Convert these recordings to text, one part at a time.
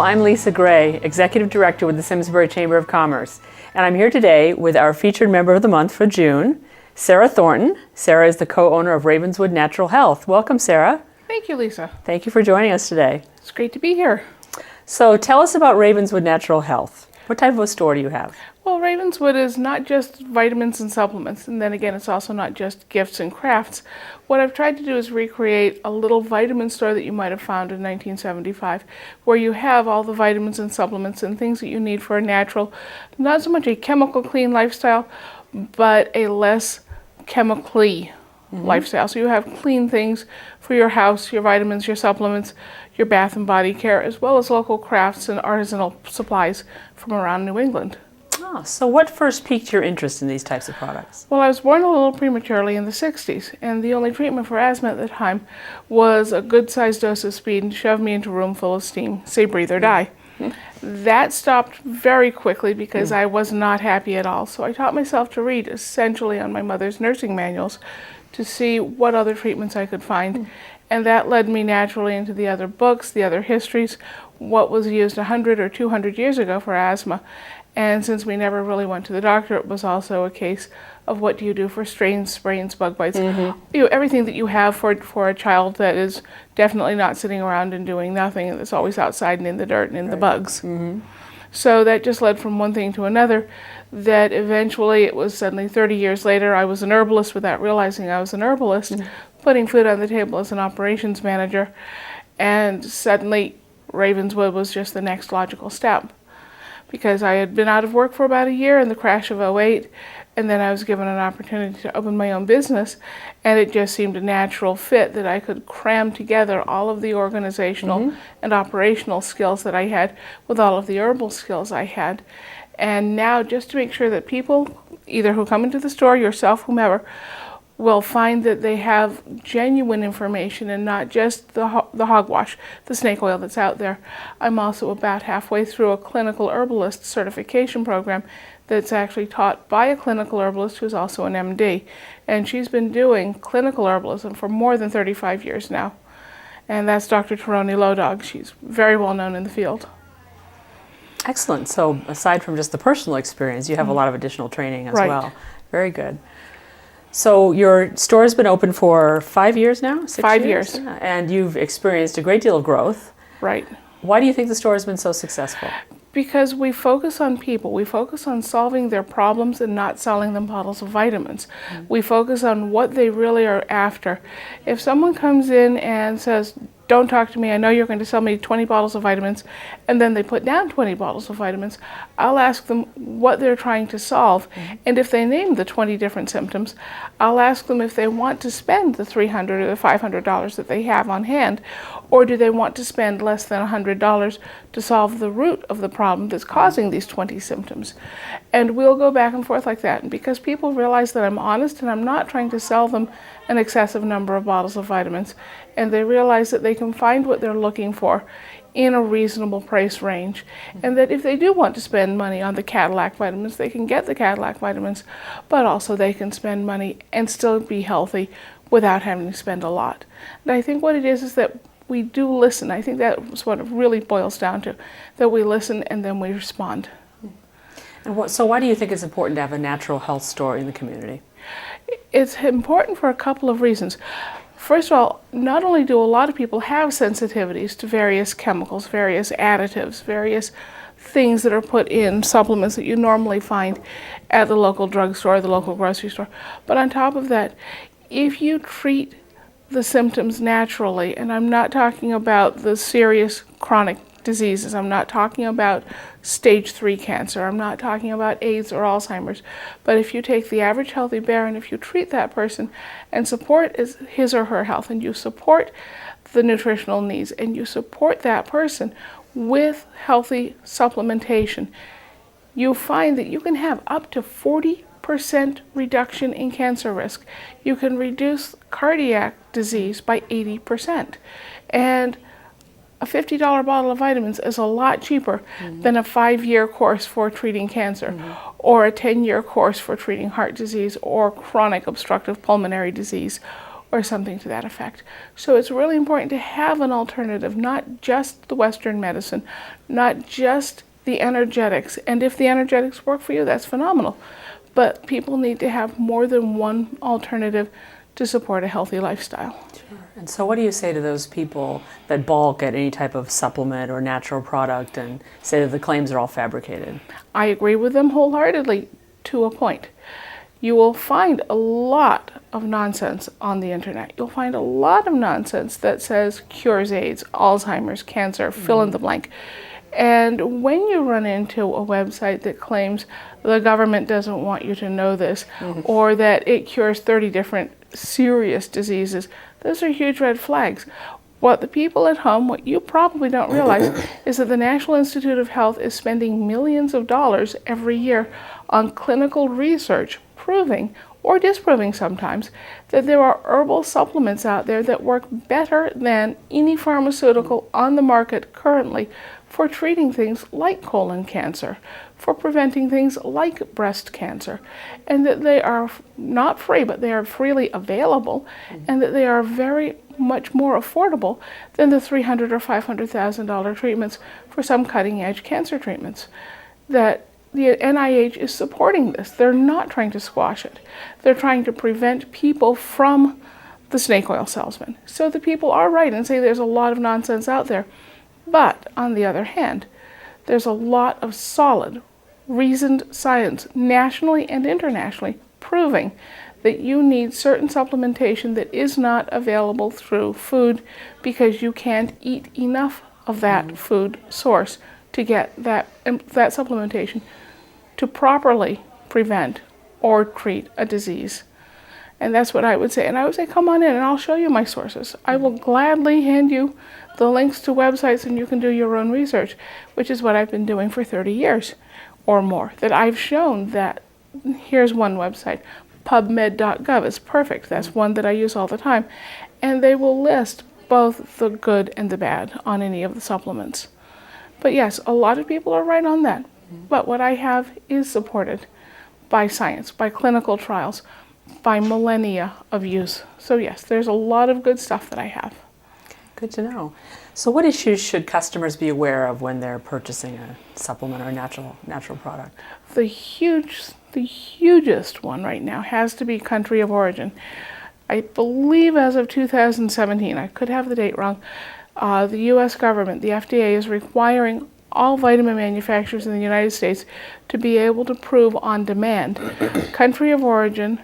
I'm Lisa Gray, Executive Director with the Simsbury Chamber of Commerce, and I'm here today with our featured member of the month for June, Sara Thornton. Sara is the co-owner of Ravenswood Natural Health. Welcome, Sara. Thank you, Lisa. Thank you for joining us today. It's great to be here. So tell us about Ravenswood Natural Health. What type of a store do you have? Well, Ravenswood is not just vitamins and supplements, and then again, it's also not just gifts and crafts. What I've tried to do is recreate a little vitamin store that you might have found in 1975, where you have all the vitamins and supplements and things that you need for a natural, not so much a chemical clean lifestyle, but a less chemically lifestyle. So you have clean things for your house, your vitamins, your supplements, your bath and body care, as well as local crafts and artisanal supplies from around New England. Oh, so what first piqued your interest in these types of products? Well, I was born a little prematurely in the 60s, and the only treatment for asthma at the time was a good-sized dose of speed and shove me into a room full of steam, say breathe or die. That stopped very quickly because I was not happy at all. So I taught myself to read essentially on my mother's nursing manuals to see what other treatments I could find. And that led me naturally into the other books, the other histories, what was used 100 or 200 years ago for asthma. And since we never really went to the doctor, it was also a case of what do you do for strains, sprains, bug bites, everything that you have for a child that is definitely not sitting around and doing nothing, and that's always outside and in the dirt and in the bugs. So that just led from one thing to another, that eventually it was suddenly 30 years later, I was an herbalist without realizing I was an herbalist, putting food on the table as an operations manager, and suddenly Ravenswood was just the next logical step. Because I had been out of work for about a year in the crash of '08, and then I was given an opportunity to open my own business, and it just seemed a natural fit that I could cram together all of the organizational and operational skills that I had with all of the herbal skills I had. And now, just to make sure that people, either who come into the store, yourself, whomever, will find that they have genuine information and not just the hogwash, the snake oil that's out there. I'm also about halfway through a clinical herbalist certification program that's actually taught by a clinical herbalist who's also an MD. And she's been doing clinical herbalism for more than 35 years now. And that's Dr. Taroni Lodog. She's very well known in the field. Excellent. So aside from just the personal experience, you have a lot of additional training as well. Very good. So your store has been open for 5 years now? 5 years. Yeah. And you've experienced a great deal of growth. Right. Why do you think the store has been so successful? Because we focus on people. We focus on solving their problems and not selling them bottles of vitamins. We focus on what they really are after. If someone comes in and says, don't talk to me, I know you're going to sell me 20 bottles of vitamins, and then they put down 20 bottles of vitamins, I'll ask them what they're trying to solve. And if they name the 20 different symptoms, I'll ask them if they want to spend the $300 or the $500 that they have on hand, or do they want to spend less than $100 to solve the root of the problem that's causing these 20 symptoms. And we'll go back and forth like that. And because people realize that I'm honest and I'm not trying to sell them an excessive number of bottles of vitamins, and they realize that they can find what they're looking for in a reasonable price range, and that if they do want to spend money on the Cadillac vitamins, they can get the Cadillac vitamins, but also they can spend money and still be healthy without having to spend a lot. And I think what it is that we do listen. I think that's what it really boils down to, that we listen and then we respond. And so why do you think it's important to have a natural health store in the community? It's important for a couple of reasons. First of all, not only do a lot of people have sensitivities to various chemicals, various additives, various things that are put in supplements that you normally find at the local drugstore, the local grocery store, but on top of that, if you treat the symptoms naturally, and I'm not talking about the serious chronic diseases, I'm not talking about stage 3 cancer, I'm not talking about AIDS or Alzheimer's, but if you take the average healthy bear and if you treat that person and support his or her health, and you support the nutritional needs, and you support that person with healthy supplementation, you find that you can have up to 40% reduction in cancer risk. You can reduce cardiac disease by 80%. And a $50 bottle of vitamins is a lot cheaper than a 5-year course for treating cancer, or a 10-year course for treating heart disease or chronic obstructive pulmonary disease, or something to that effect. So it's really important to have an alternative, not just the Western medicine, not just the energetics. And if the energetics work for you, that's phenomenal. But people need to have more than one alternative to support a healthy lifestyle. Sure. And so what do you say to those people that balk at any type of supplement or natural product and say that the claims are all fabricated? I agree with them wholeheartedly to a point. You will find a lot of nonsense on the internet. You'll find a lot of nonsense that says cures AIDS, Alzheimer's, cancer, fill in the blank. And when you run into a website that claims the government doesn't want you to know this, or that it cures 30 different serious diseases, those are huge red flags. What the people at home, what you probably don't realize, is that the National Institute of Health is spending millions of dollars every year on clinical research proving, or disproving sometimes, that there are herbal supplements out there that work better than any pharmaceutical on the market currently for treating things like colon cancer, for preventing things like breast cancer, and that they are not free, but they are freely available, and that they are very much more affordable than the $300,000 or $500,000 treatments for some cutting-edge cancer treatments. That the NIH is supporting this. They're not trying to squash it. They're trying to prevent people from the snake oil salesman. So the people are right and say there's a lot of nonsense out there. But on the other hand, there's a lot of solid, reasoned science, nationally and internationally, proving that you need certain supplementation that is not available through food because you can't eat enough of that food source to get that supplementation to properly prevent or treat a disease. And that's what I would say. And I would say, come on in and I'll show you my sources. I will gladly hand you the links to websites and you can do your own research, which is what I've been doing for 30 years or more. That I've shown that, here's one website, pubmed.gov is perfect. That's one that I use all the time. And they will list both the good and the bad on any of the supplements. But yes, a lot of people are right on that. But what I have is supported by science, by clinical trials, by millennia of use. So yes, there's a lot of good stuff that I have. Good to know. So what issues should customers be aware of when they're purchasing a supplement or a natural product? The hugest one right now has to be country of origin. I believe as of 2017, I could have the date wrong, the U.S. government, the FDA, is requiring all vitamin manufacturers in the United States to be able to prove on demand country of origin,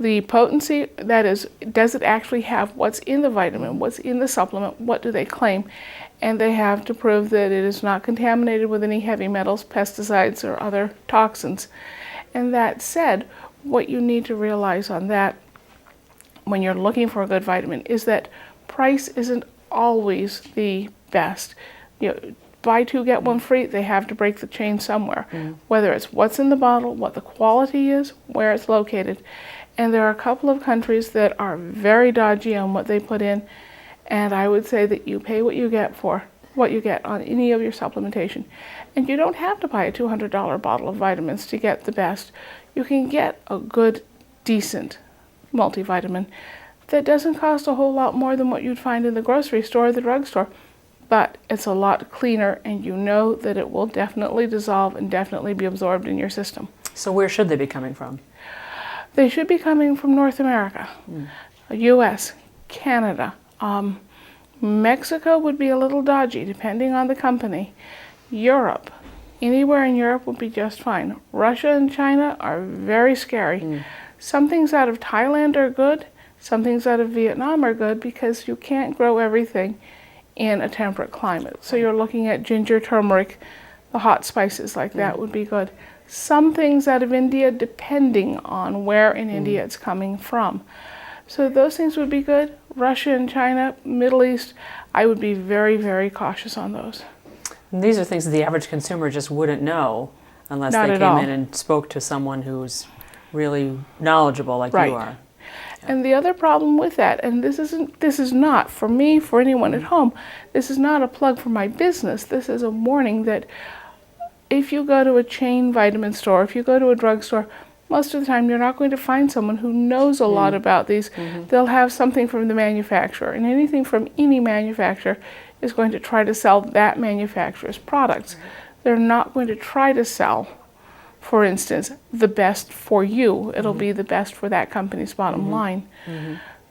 the potency, that is, does it actually have what's in the vitamin, what's in the supplement, what do they claim, and they have to prove that it is not contaminated with any heavy metals, pesticides, or other toxins. And that said, what you need to realize on that when you're looking for a good vitamin is that price isn't always the best. You know, buy two, get one free, they have to break the chain somewhere. Whether it's what's in the bottle, what the quality is, where it's located. And there are a couple of countries that are very dodgy on what they put in, and I would say that you pay what you get for what you get on any of your supplementation. And you don't have to buy a $200 bottle of vitamins to get the best. You can get a good, decent multivitamin that doesn't cost a whole lot more than what you'd find in the grocery store or the drugstore, but it's a lot cleaner, and you know that it will definitely dissolve and definitely be absorbed in your system. So where should they be coming from? They should be coming from North America, US, Canada. Mexico would be a little dodgy depending on the company. Europe, anywhere in Europe would be just fine. Russia and China are very scary. Some things out of Thailand are good, some things out of Vietnam are good because you can't grow everything in a temperate climate. So you're looking at ginger, turmeric, the hot spices like that would be good. Some things out of India, depending on where in India it's coming from. So those things would be good. Russia and China, Middle East, I would be very, very cautious on those. And these are things that the average consumer just wouldn't know unless Not they at came all. in and spoke to someone who's really knowledgeable like Right. you are. And the other problem with that, and this is not for me, for anyone at home, this is not a plug for my business. This is a warning that if you go to a chain vitamin store, if you go to a drugstore, most of the time you're not going to find someone who knows a lot about these. They'll have something from the manufacturer, and anything from any manufacturer is going to try to sell that manufacturer's products. They're not going to try to sell, for instance, the best for you. It'll be the best for that company's bottom line.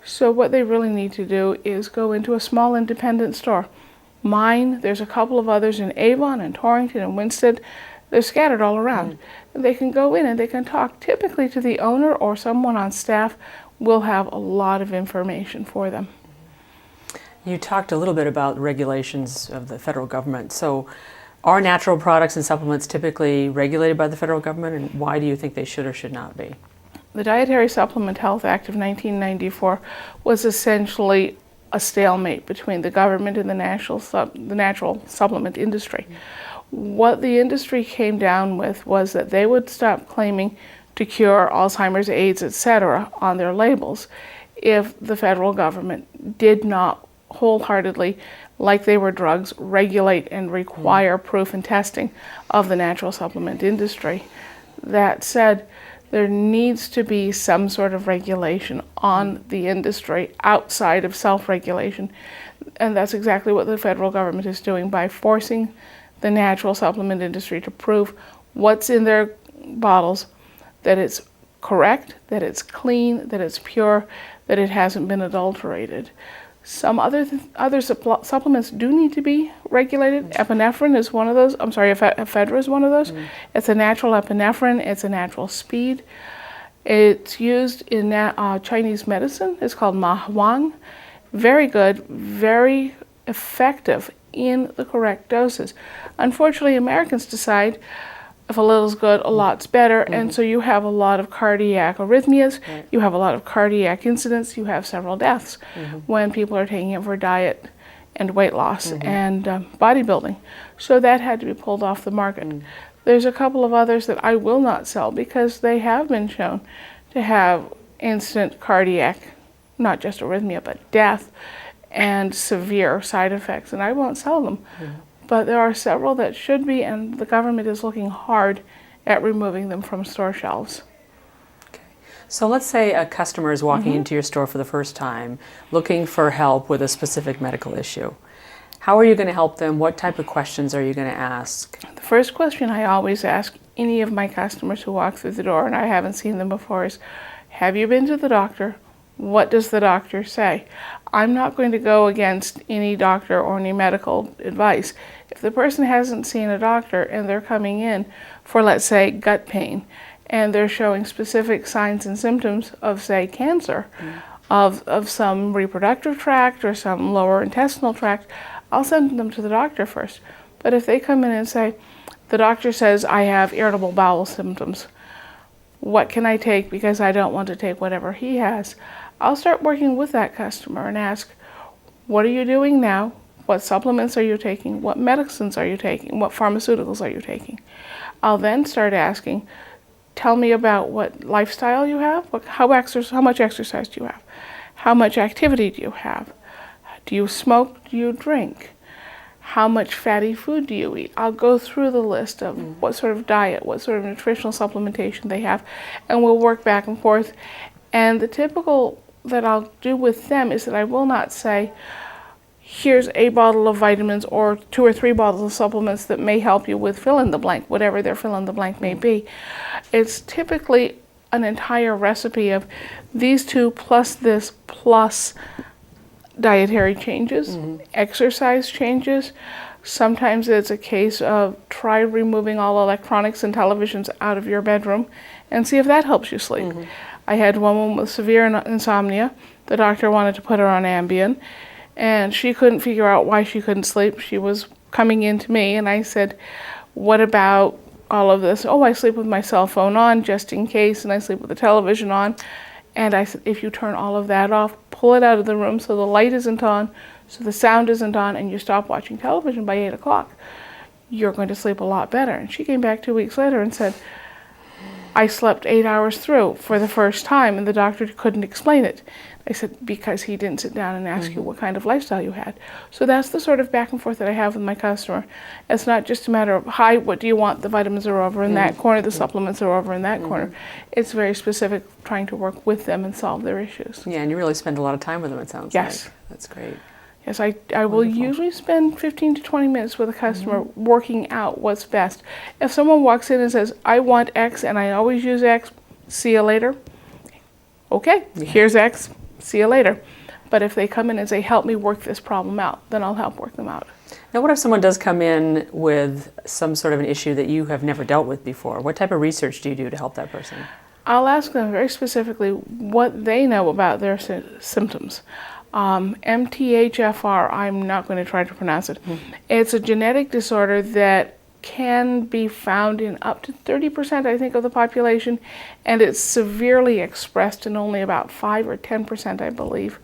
So what they really need to do is go into a small independent store. Mine, there's a couple of others in Avon and Torrington and Winsted. They're scattered all around. They can go in and they can talk typically to the owner, or someone on staff will have a lot of information for them. You talked a little bit about regulations of the federal government. So are natural products and supplements typically regulated by the federal government, and why do you think they should or should not be? The Dietary Supplement Health Act of 1994 was essentially a stalemate between the government and the natural supplement industry. What the industry came down with was that they would stop claiming to cure Alzheimer's, AIDS, etc. on their labels if the federal government did not wholeheartedly, like they were drugs, regulate and require proof and testing of the natural supplement industry. That said, there needs to be some sort of regulation on the industry outside of self-regulation. And that's exactly what the federal government is doing by forcing the natural supplement industry to prove what's in their bottles, that it's correct, that it's clean, that it's pure, that it hasn't been adulterated. Some other supplements do need to be regulated. Epinephrine is one of those. I'm sorry, ephedra is one of those. It's a natural epinephrine. It's a natural speed. It's used in Chinese medicine. It's called Ma Huang. Very good, very effective in the correct doses. Unfortunately, Americans decide if a little's good, a lot's better, and so you have a lot of cardiac arrhythmias, you have a lot of cardiac incidents, you have several deaths when people are taking it for diet and weight loss and bodybuilding. So that had to be pulled off the market. There's a couple of others that I will not sell because they have been shown to have instant cardiac, not just arrhythmia, but death and severe side effects, and I won't sell them. But there are several that should be, and the government is looking hard at removing them from store shelves. Okay. So let's say a customer is walking into your store for the first time, looking for help with a specific medical issue. How are you going to help them? What type of questions are you going to ask? The first question I always ask any of my customers who walk through the door, and I haven't seen them before, is, have you been to the doctor? What does the doctor say? I'm not going to go against any doctor or any medical advice. If the person hasn't seen a doctor and they're coming in for, let's say, gut pain, and they're showing specific signs and symptoms of, say, cancer, of some reproductive tract or some lower intestinal tract, I'll send them to the doctor first. But if they come in and say, the doctor says I have irritable bowel symptoms, what can I take because I don't want to take whatever he has? I'll start working with that customer and ask, what are you doing now? What supplements are you taking? What medicines are you taking? What pharmaceuticals are you taking? I'll then start asking, tell me about what lifestyle you have. How much exercise do you have? How much activity do you have? Do you smoke? Do you drink? How much fatty food do you eat? I'll go through the list of what sort of diet, what sort of nutritional supplementation they have, and we'll work back and forth. And the typical that I'll do with them is that I will not say, here's a bottle of vitamins or 2 or 3 bottles of supplements that may help you with fill in the blank, whatever their fill in the blank may be. It's typically an entire recipe of these 2 plus this plus dietary changes, exercise changes. Sometimes it's a case of try removing all electronics and televisions out of your bedroom and see if that helps you sleep. I had one woman with severe insomnia. The doctor wanted to put her on Ambien, and she couldn't figure out why she couldn't sleep. She was coming in to me, and I said, what about all of this? Oh, I sleep with my cell phone on just in case, and I sleep with the television on. And I said, if you turn all of that off, pull it out of the room so the light isn't on, so the sound isn't on, and you stop watching television by 8 o'clock, you're going to sleep a lot better. And she came back 2 weeks later and said, I slept 8 hours through for the first time, and the doctor couldn't explain it. I said, because he didn't sit down and ask you what kind of lifestyle you had. So that's the sort of back and forth that I have with my customer. It's not just a matter of, hi, what do you want? The vitamins are over in that corner, the supplements are over in that corner. It's very specific, trying to work with them and solve their issues. Yeah, and you really spend a lot of time with them, it sounds like. Yes. That's great. Yes, I will usually spend 15 to 20 minutes with a customer working out what's best. If someone walks in and says, I want X and I always use X, see you later. Okay, here's X, see you later. But if they come in and say, help me work this problem out, then I'll help work them out. Now, what if someone does come in with some sort of an issue that you have never dealt with before? What type of research do you do to help that person? I'll ask them very specifically what they know about their symptoms. MTHFR, I'm not going to try to pronounce it. It's a genetic disorder that can be found in up to 30%, I think, of the population, and it's severely expressed in only about 5 or 10%, I believe.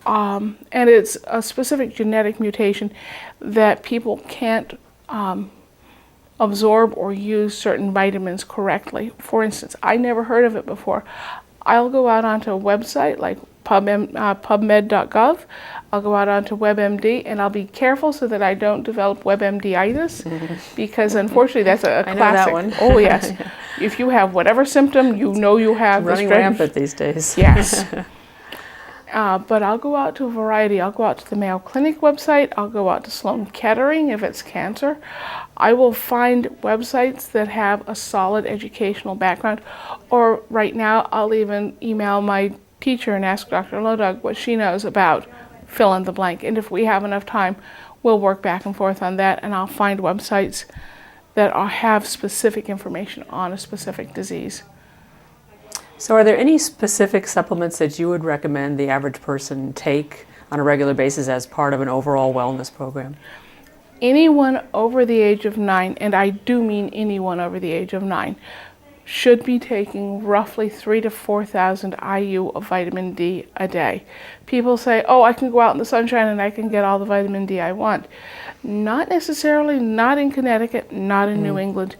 And it's a specific genetic mutation that people can't absorb or use certain vitamins correctly. For instance, I never heard of it before. I'll go out onto a website like PubMed.gov. I'll go out onto WebMD, and I'll be careful so that I don't develop WebMD-itis, because unfortunately that's a classic. I know that one. Oh yes. If you have whatever symptom, you know you have running this rampant these days. Yes. But I'll go out to a variety. I'll go out to the Mayo Clinic website. I'll go out to Sloan Kettering if it's cancer. I will find websites that have a solid educational background. Or right now, I'll even email my teacher and ask Dr. Lodog what she knows about fill in the blank. And if we have enough time, we'll work back and forth on that, and I'll find websites that have specific information on a specific disease. So are there any specific supplements that you would recommend the average person take on a regular basis as part of an overall wellness program? Anyone over the age of 9, and I do mean anyone over the age of 9, should be taking roughly 3,000 to 4,000 IU of vitamin D a day. People say, oh, I can go out in the sunshine and I can get all the vitamin D I want. Not necessarily, not in Connecticut, not in New England.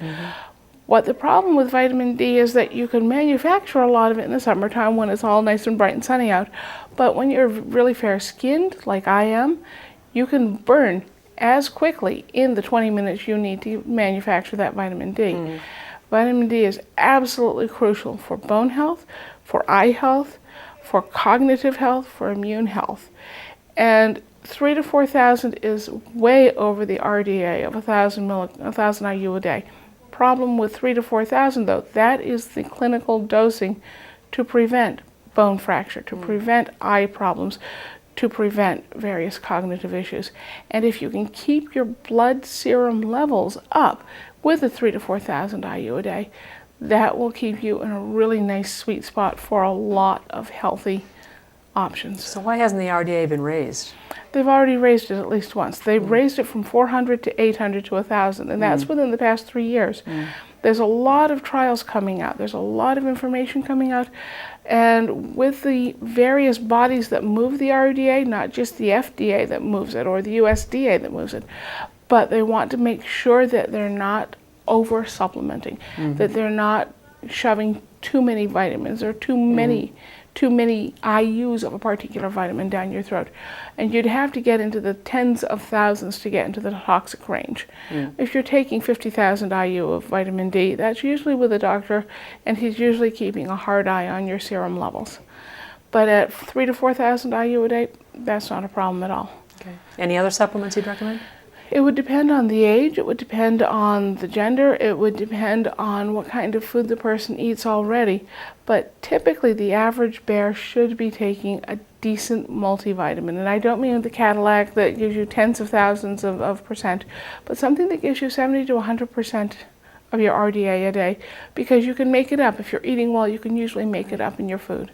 What the problem with vitamin D is that you can manufacture a lot of it in the summertime when it's all nice and bright and sunny out. But when you're really fair-skinned, like I am, you can burn as quickly in the 20 minutes you need to manufacture that vitamin D. Vitamin D is absolutely crucial for bone health, for eye health, for cognitive health, for immune health. And 3,000 to 4,000 is way over the RDA of 1,000 IU a day. Problem with 3,000 to 4,000 though, that is the clinical dosing to prevent bone fracture, to prevent eye problems, to prevent various cognitive issues. And if you can keep your blood serum levels up with the 3,000 to 4,000 IU a day, that will keep you in a really nice sweet spot for a lot of healthy options. So why hasn't the RDA been raised? They've already raised it at least once. They've raised it from 400 to 800 to 1,000, and that's within the past 3 years. There's a lot of trials coming out. There's a lot of information coming out. And with the various bodies that move the RDA, not just the FDA that moves it or the USDA that moves it, but they want to make sure that they're not over supplementing, that they're not shoving too many vitamins or too many IUs of a particular vitamin down your throat. And you'd have to get into the tens of thousands to get into the toxic range. If you're taking 50,000 IU of vitamin D, that's usually with a doctor, and he's usually keeping a hard eye on your serum levels. But at 3,000 to 4,000 IU a day, that's not a problem at all. Okay. Any other supplements you'd recommend? It would depend on the age, it would depend on the gender, it would depend on what kind of food the person eats already. But typically the average bear should be taking a decent multivitamin. And I don't mean the Cadillac that gives you tens of thousands of percent, but something that gives you 70 to 100% of your RDA a day, because you can make it up. If you're eating well, you can usually make it up in your food.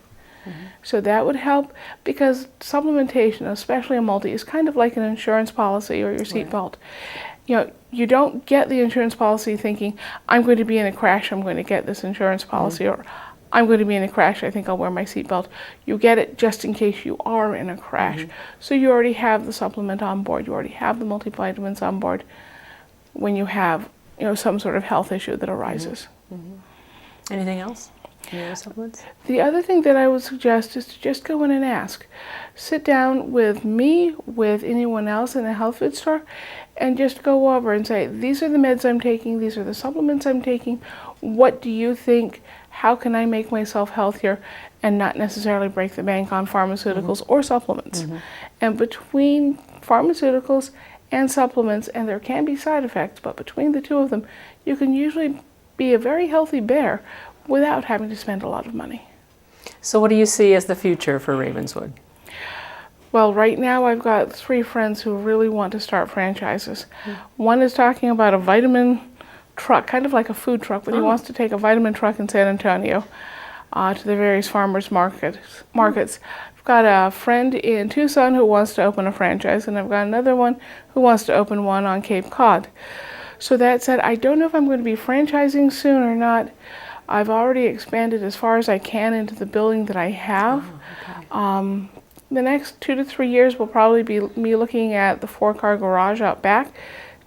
So that would help, because supplementation, especially a multi, is kind of like an insurance policy or your seatbelt. You know, you don't get the insurance policy thinking, I'm going to be in a crash, I'm going to get this insurance policy, or I'm going to be in a crash, I think I'll wear my seatbelt. You get it just in case you are in a crash. So you already have the supplement on board, you already have the multivitamins on board when you have, you know, some sort of health issue that arises. Anything else? Any other supplements? The other thing that I would suggest is to just go in and ask. Sit down with me, with anyone else in a health food store, and just go over and say, these are the meds I'm taking, these are the supplements I'm taking. What do you think? How can I make myself healthier and not necessarily break the bank on pharmaceuticals or supplements? And between pharmaceuticals and supplements, and there can be side effects, but between the two of them, you can usually be a very healthy bear without having to spend a lot of money. So what do you see as the future for Ravenswood? Well, right now I've got 3 friends who really want to start franchises. One is talking about a vitamin truck, kind of like a food truck, but he wants to take a vitamin truck in San Antonio to the various farmers markets. I've got a friend in Tucson who wants to open a franchise, and I've got another one who wants to open one on Cape Cod. So that said, I don't know if I'm going to be franchising soon or not. I've already expanded as far as I can into the building that I have. The next 2 to 3 years will probably be me looking at the 4-car garage out back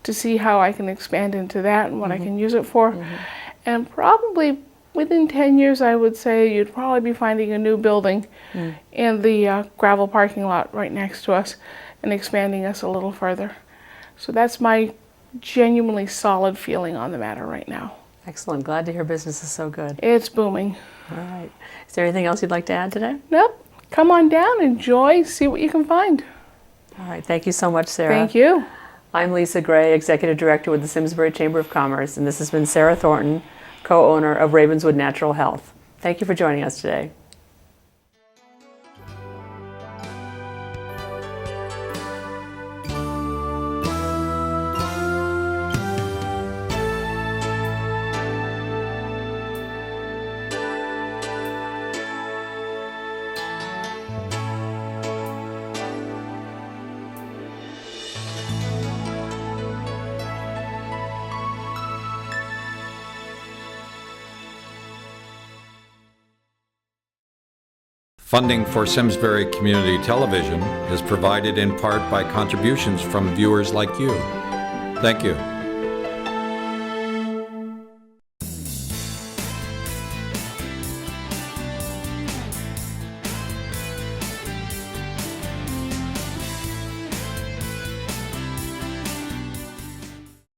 to see how I can expand into that and what I can use it for. And probably within 10 years, I would say you'd probably be finding a new building in the gravel parking lot right next to us and expanding us a little further. So that's my genuinely solid feeling on the matter right now. Excellent. Glad to hear business is so good. It's booming. All right. Is there anything else you'd like to add today? Nope. Come on down, enjoy, see what you can find. All right. Thank you so much, Sara. Thank you. I'm Lisa Gray, Executive Director with the Simsbury Chamber of Commerce, and this has been Sara Thornton, co-owner of Ravenswood Natural Health. Thank you for joining us today. Funding for Simsbury Community Television is provided in part by contributions from viewers like you. Thank you.